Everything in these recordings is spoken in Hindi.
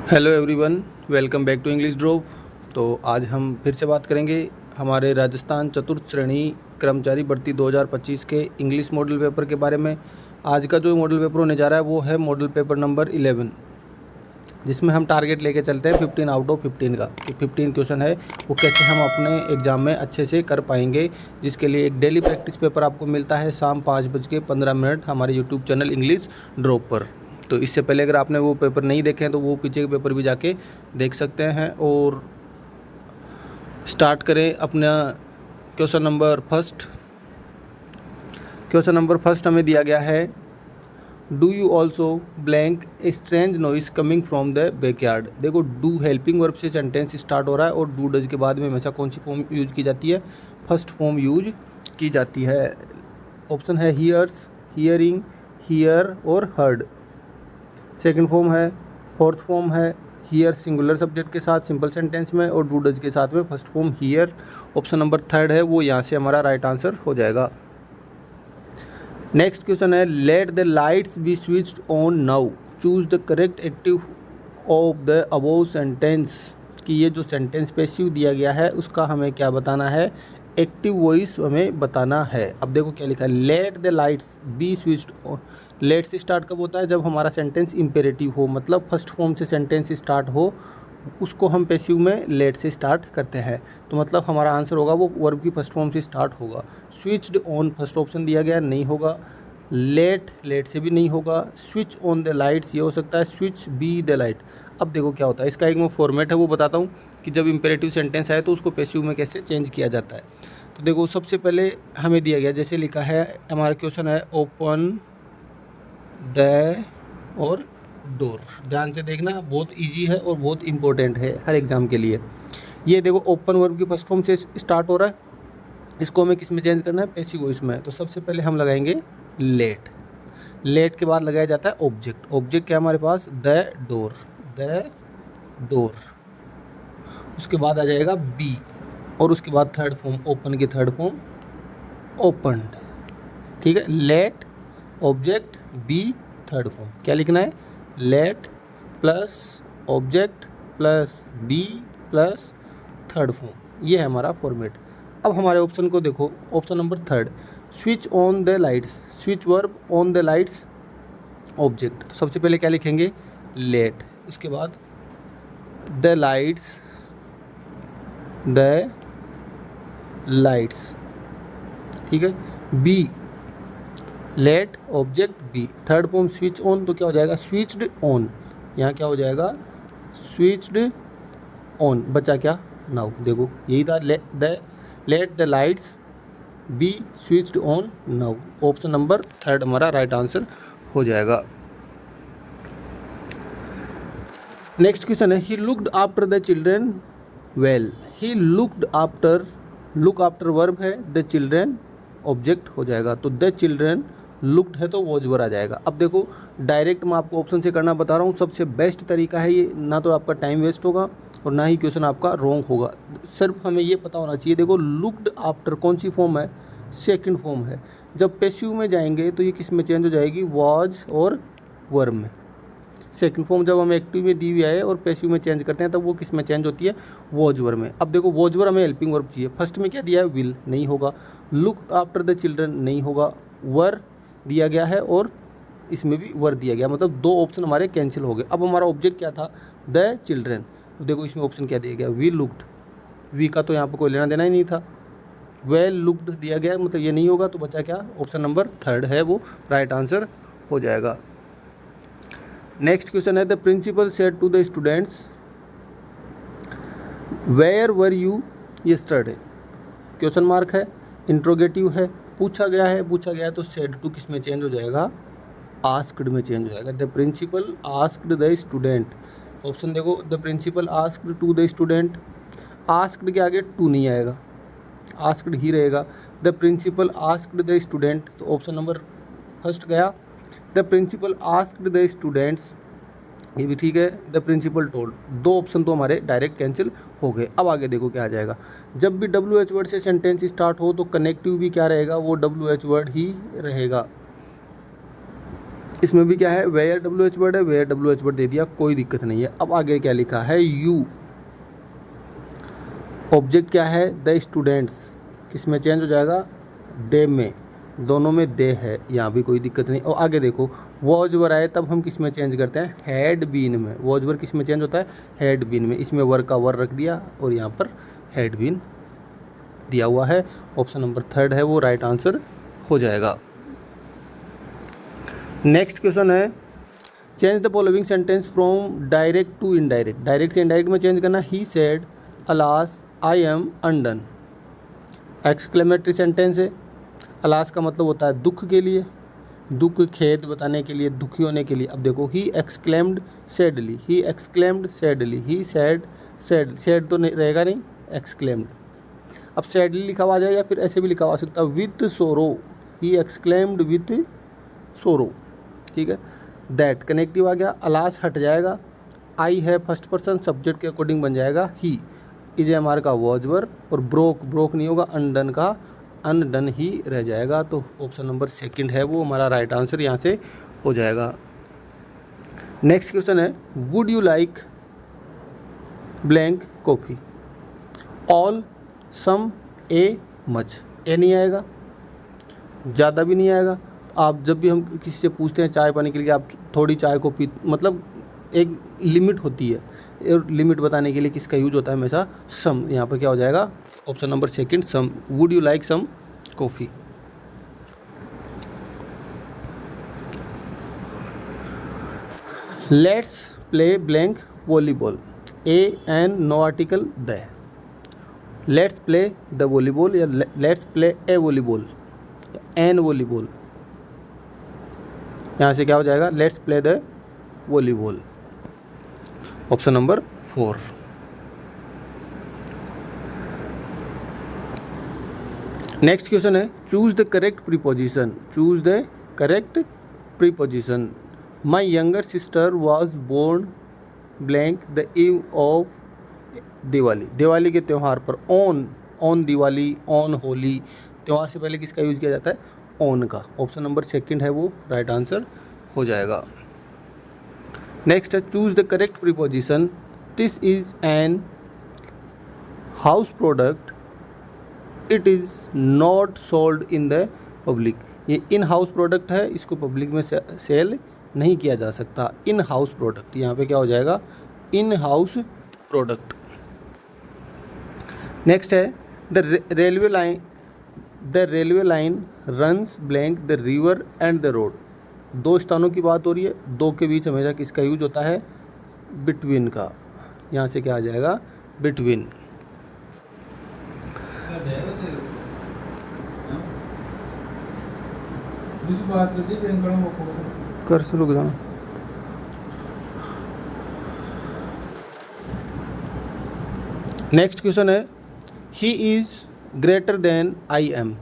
Hello everyone, welcome back to English drop. तो आज हम फिर से बात करेंगे हमारे राजस्थान चतुर्थ श्रेणी कर्मचारी भर्ती 2025 के इंग्लिश मॉडल पेपर के बारे में। आज का जो मॉडल पेपर होने जा रहा है वो है मॉडल पेपर नंबर 11, जिसमें हम टारगेट लेके चलते हैं 15 आउट ऑफ 15 का, कि 15 क्वेश्चन है वो कैसे हम अपने एग्ज़ाम में अच्छे से कर पाएंगे, जिसके लिए एक डेली प्रैक्टिस पेपर आपको मिलता है शाम 5:15 हमारे यूट्यूब चैनल इंग्लिश ड्रॉप पर। तो इससे पहले अगर आपने वो पेपर नहीं देखे हैं तो वो पीछे के पेपर भी जाके देख सकते हैं। और स्टार्ट करें अपना question number first. Question number first हमें दिया गया है, do you also blank a strange noise coming from the backyard. देखो, डू हेल्पिंग वर्ब से सेंटेंस स्टार्ट हो रहा है और डू डज के बाद में हमेशा कौन सी फॉर्म यूज की जाती है? फर्स्ट फॉर्म यूज की जाती है। ऑप्शन है हियर्स, हियरिंग, हियर और हर्ड। सेकंड फॉर्म है, फोर्थ फॉर्म है हियर सिंगुलर सब्जेक्ट के साथ सिंपल सेंटेंस में और डू डज के साथ में first form here. Option number third है वो यहाँ से हमारा राइट आंसर हो जाएगा। नेक्स्ट क्वेश्चन है, let the lights be switched on now, choose the correct active of the above sentence. कि ये जो सेंटेंस पैसिव दिया गया है उसका हमें क्या बताना है? एक्टिव वॉइस हमें बताना है। अब देखो क्या लिखा है, let the lights be switched on. Let से स्टार्ट कब होता है? जब हमारा सेंटेंस इम्पेरेटिव हो, मतलब फर्स्ट फॉर्म से सेंटेंस स्टार्ट हो, उसको हम पैसिव में लेट से स्टार्ट करते हैं। तो मतलब हमारा आंसर होगा वो वर्ब की फर्स्ट फॉर्म से स्टार्ट होगा। स्विच्ड ऑन फर्स्ट ऑप्शन दिया गया, नहीं होगा। लेट, लेट से भी नहीं होगा। स्विच ऑन द लाइट्स ये हो सकता है, स्विच बी द लाइट। अब देखो क्या होता है, इसका एक मैं फॉर्मेट है वो बताता हूँ कि जब इम्पेरेटिव सेंटेंस आए तो उसको पैसिव में कैसे चेंज किया जाता है। तो देखो, सबसे पहले हमें दिया गया, जैसे लिखा है हमारा क्वेश्चन है, ओपन द और डोर। ध्यान से देखना, बहुत इजी है और बहुत इंपॉर्टेंट है हर एग्जाम के लिए। ये देखो, ओपन वर्ब की फर्स्ट फॉर्म से स्टार्ट हो रहा है, इसको हमें किस में चेंज करना है? पैसिव वॉइस में। तो सबसे पहले हम लगाएंगे लेट। लेट के बाद लगाया जाता है ऑब्जेक्ट। ऑब्जेक्ट क्या हमारे पास? The door, the door. उसके बाद आ जाएगा बी और उसके बाद थर्ड फॉर्म, ओपन की थर्ड फॉर्म ओपनड। ठीक है, let object B third form. क्या लिखना है? Let plus object plus B plus third form. ये है हमारा फॉर्मेट। अब हमारे ऑप्शन को देखो, option number third, switch on the lights. Switch verb, on the lights object. तो सबसे पहले क्या लिखेंगे? लेट। उसके बाद द लाइट्स, द लाइट्स। ठीक है, be, let object B third form switch on. तो क्या हो जाएगा? Switched on. यहाँ क्या हो जाएगा? Switched on. बचा क्या? नाउ। देखो यही था, let the lights be switched on now. Option number third हमारा राइट आंसर हो जाएगा। नेक्स्ट क्वेश्चन है, he looked after the children well. He looked after, look after verb है, द चिल्ड्रेन ऑब्जेक्ट हो जाएगा। तो द चिल्ड्रेन लुक्ड है तो वॉज वर आ जाएगा। अब देखो, डायरेक्ट मैं आपको ऑप्शन से करना बता रहा हूँ, सबसे बेस्ट तरीका है ये। ना तो आपका टाइम वेस्ट होगा और ना ही क्वेश्चन आपका रॉन्ग होगा। सिर्फ हमें ये पता होना चाहिए। देखो, लुक्ड आफ्टर कौन सी फॉर्म है? सेकंड फॉर्म है। जब पैसिव में जाएंगे तो ये किस में चेंज हो जाएगी? वॉज और वर में। सेकंड फॉर्म जब हमें एक्टिव में दी हुई है और पैसिव में चेंज करते हैं तब वो किस में चेंज होती है? वॉज वर में। अब देखो, वॉज वर हमें हेल्पिंग वर्ब चाहिए। फर्स्ट में क्या दिया है? विल, नहीं होगा। लुक आफ्टर द चिल्ड्रन, नहीं होगा। वर दिया गया है और इसमें भी वर दिया गया, मतलब दो ऑप्शन हमारे कैंसिल हो गए। अब हमारा ऑब्जेक्ट क्या था? The children. तो देखो इसमें ऑप्शन क्या दिया गया? We looked. वी का तो यहाँ पर कोई लेना देना ही नहीं था। वेल लुक्ड दिया गया, मतलब ये नहीं होगा। तो बचा क्या? ऑप्शन नंबर थर्ड है वो राइट आंसर हो जाएगा। नेक्स्ट क्वेश्चन है, the principal said to the students where were you yesterday. Question mark है, इंट्रोगेटिव है, पूछा गया है। पूछा गया है तो सेड टू किस में चेंज हो जाएगा? आस्क्ड में चेंज हो जाएगा। The principal asked the student. Option देखो, the principal asked to the student. Asked के आगे टू नहीं आएगा, आस्क्ड ही रहेगा। The principal asked the student, तो ऑप्शन नंबर फर्स्ट गया। The principal asked the students, ये भी ठीक है। द प्रिंसिपल टोल्ड, दो ऑप्शन तो हमारे डायरेक्ट कैंसिल हो गए। अब आगे देखो क्या आ जाएगा। जब भी डब्ल्यू एच वर्ड से सेंटेंस स्टार्ट हो तो कनेक्टिव भी क्या रहेगा? वो डब्ल्यू एच वर्ड ही रहेगा। इसमें भी क्या है, वेयर डब्ल्यू एच वर्ड है, वेयर डब्ल्यू एच वर्ड दे दिया, कोई दिक्कत नहीं है। अब आगे क्या लिखा है, यू। ऑब्जेक्ट क्या है, द स्टूडेंट्स, किस में चेंज हो जाएगा, दे में, दोनों में दे है, यहाँ भी कोई दिक्कत नहीं। और आगे देखो, वॉज वर आए तब हम किस में चेंज करते हैं, हैड बीन में। वॉज वर किस में चेंज होता है, हैड बीन में। इसमें वर का वर रख दिया और यहाँ पर हैड बीन दिया हुआ है। ऑप्शन नंबर 3 है वो राइट आंसर हो जाएगा। नेक्स्ट क्वेश्चन है, change the following sentence from direct to indirect. Direct से इनडायरेक्ट में चेंज करना, he said alas I am undone. Exclamatory sentence है। अलास का मतलब होता है दुख के लिए, दुख खेद बताने के लिए, दुखी होने के लिए। अब देखो, he exclaimed sadly, he exclaimed sadly, he sad sad, sad तो नहीं रहेगा, नहीं, एक्सक्लेम्ड। अब सैडली लिखा हुआ आ जाए या फिर ऐसे भी लिखा हुआ सकता है, विथ सोरो, ही एक्सक्लेम्ड विथ सोरो, ठीक है। दैट कनेक्टिव आ गया, अलास हट जाएगा, आई है फर्स्ट पर्सन, सब्जेक्ट के अकॉर्डिंग बन जाएगा ही। इज एम आर का वॉज वर, और ब्रोक, ब्रोक नहीं होगा, अनडन का अनडन ही रह जाएगा। तो ऑप्शन नंबर 2 है वो हमारा राइट आंसर यहाँ से हो जाएगा। नेक्स्ट क्वेश्चन है, would you like blank coffee, all, some, a, much. A नहीं आएगा, ज़्यादा भी नहीं आएगा। आप जब भी हम किसी से पूछते हैं चाय पाने के लिए, आप थोड़ी चाय को पी, मतलब एक लिमिट होती है, और लिमिट बताने के लिए किसका यूज होता है हमेशा, सम। यहाँ पर क्या हो जाएगा, option number 2 some. Would you like some coffee. Let's play blank volleyball, a an no article the. Let's play the volleyball या let's play a volleyball, an volleyball. यहाँ से क्या हो जाएगा, let's play the volleyball, option number 4। Next question है, choose the correct preposition. Choose the correct preposition. My younger sister was born blank the eve of Diwali. Diwali के त्यौहार पर, on, on Diwali, on Holi, त्यौहार से पहले किसका यूज किया जाता है, ऑन का। ऑप्शन नंबर 2 है वो राइट आंसर हो जाएगा। नेक्स्ट है, choose the correct preposition. This is an house product, it is not sold in the public. ये इन हाउस प्रोडक्ट है, इसको पब्लिक में सेल नहीं किया जा सकता। इन हाउस प्रोडक्ट, यहाँ पे क्या हो जाएगा, इन हाउस प्रोडक्ट। नेक्स्ट है, the railway line runs blank the river and the road. 2 स्थानों की बात हो रही है, 2 के बीच हमेशा किसका यूज होता है, बिटवीन का। यहाँ से क्या आ जाएगा, बिटवीन। कर से रुक जाना। नेक्स्ट क्वेश्चन है, he is greater than I am.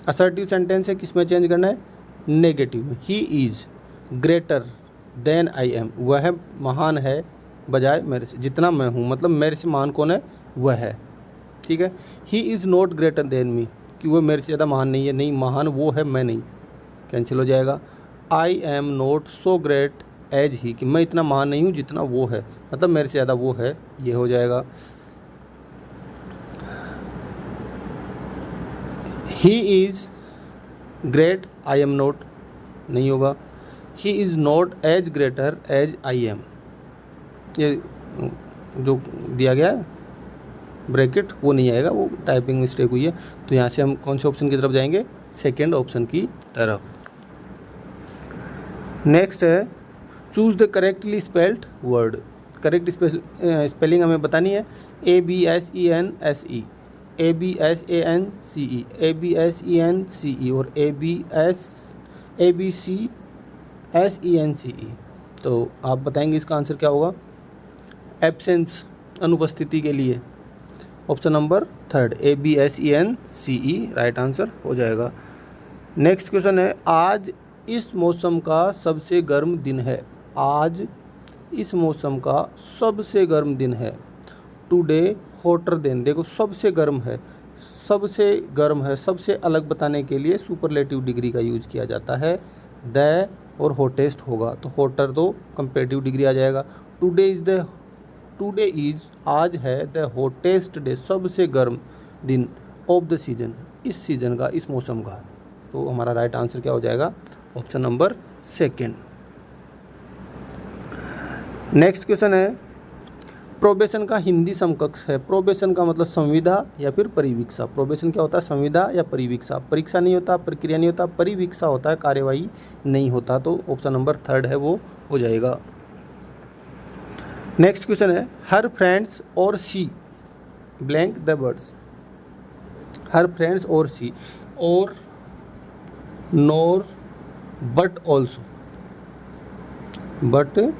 Assertive sentence है, किस में चेंज करना है, नेगेटिव में। He is greater than I am, वह महान है बजाय मेरे से, जितना मैं हूँ, मतलब मेरे से महान कौन है, वह है, ठीक है। ही is not greater than me, कि वह मेरे से ज़्यादा महान नहीं है, नहीं, महान वो है, मैं नहीं, कैंसिल हो जाएगा। I am not so great as he, कि मैं इतना महान नहीं हूँ जितना वो है, मतलब मेरे से ज़्यादा वो है, ये हो जाएगा। He is great, I am not, नहीं होगा। He is not as greater as I am, ये जो दिया गया है ब्रैकेट वो नहीं आएगा, वो टाइपिंग मिस्टेक हुई है। तो यहाँ से हम कौन से ऑप्शन की तरफ जाएंगे, 2nd ऑप्शन की तरफ। नेक्स्ट है, choose the correctly spelled word. Correct spelling हमें बतानी है, ABSENSE, ABSANCE, ABSENCE और ABCSENCE। तो आप बताएंगे इसका आंसर क्या होगा, एब्सेंस, अनुपस्थिति के लिए, option number 3 ABSENCE right answer हो जाएगा। नेक्स्ट क्वेश्चन है, आज इस मौसम का सबसे गर्म दिन है। आज इस मौसम का सबसे गर्म दिन है। टुडे हॉटर देन, देखो सबसे गर्म है, सबसे गर्म है, सबसे अलग बताने के लिए सुपरलेटिव डिग्री का यूज किया जाता है। द और हॉटेस्ट होगा, तो हॉटर तो कंपेरेटिव डिग्री आ जाएगा। टुडे इज़ आज है द हॉटेस्ट डे, सबसे गर्म दिन ऑफ द सीजन, इस सीज़न का, इस मौसम का। तो हमारा राइट आंसर क्या हो जाएगा? Option number second. Next question है, प्रोबेशन का हिंदी समकक्ष है। प्रोबेशन का मतलब संविदा या फिर परिवीक्षा। प्रोबेशन क्या होता है? संविदा या परिवीक्षा। परीक्षा नहीं होता, प्रक्रिया नहीं होता, परिवीक्षा होता है, कार्यवाही नहीं होता। तो ऑप्शन नंबर थर्ड है वो हो जाएगा। नेक्स्ट क्वेश्चन है, हर फ्रेंड्स और she blank the words. Her friends और सी, और nor, but also. But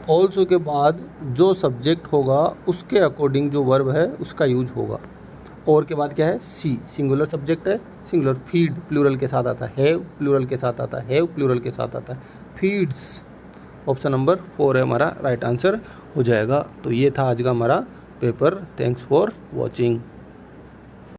also के बाद जो सब्जेक्ट होगा उसके अकॉर्डिंग जो वर्ब है उसका यूज होगा। और के बाद क्या है? सी, सिंगुलर सब्जेक्ट है, सिंगुलर। फीड प्लूरल के साथ आता है, हैव प्लूरल के साथ आता है, हैव प्लूरल के साथ आता है, फीड्स। ऑप्शन नंबर 4 है हमारा राइट आंसर हो जाएगा। तो ये था आज का हमारा पेपर। Thanks for watching.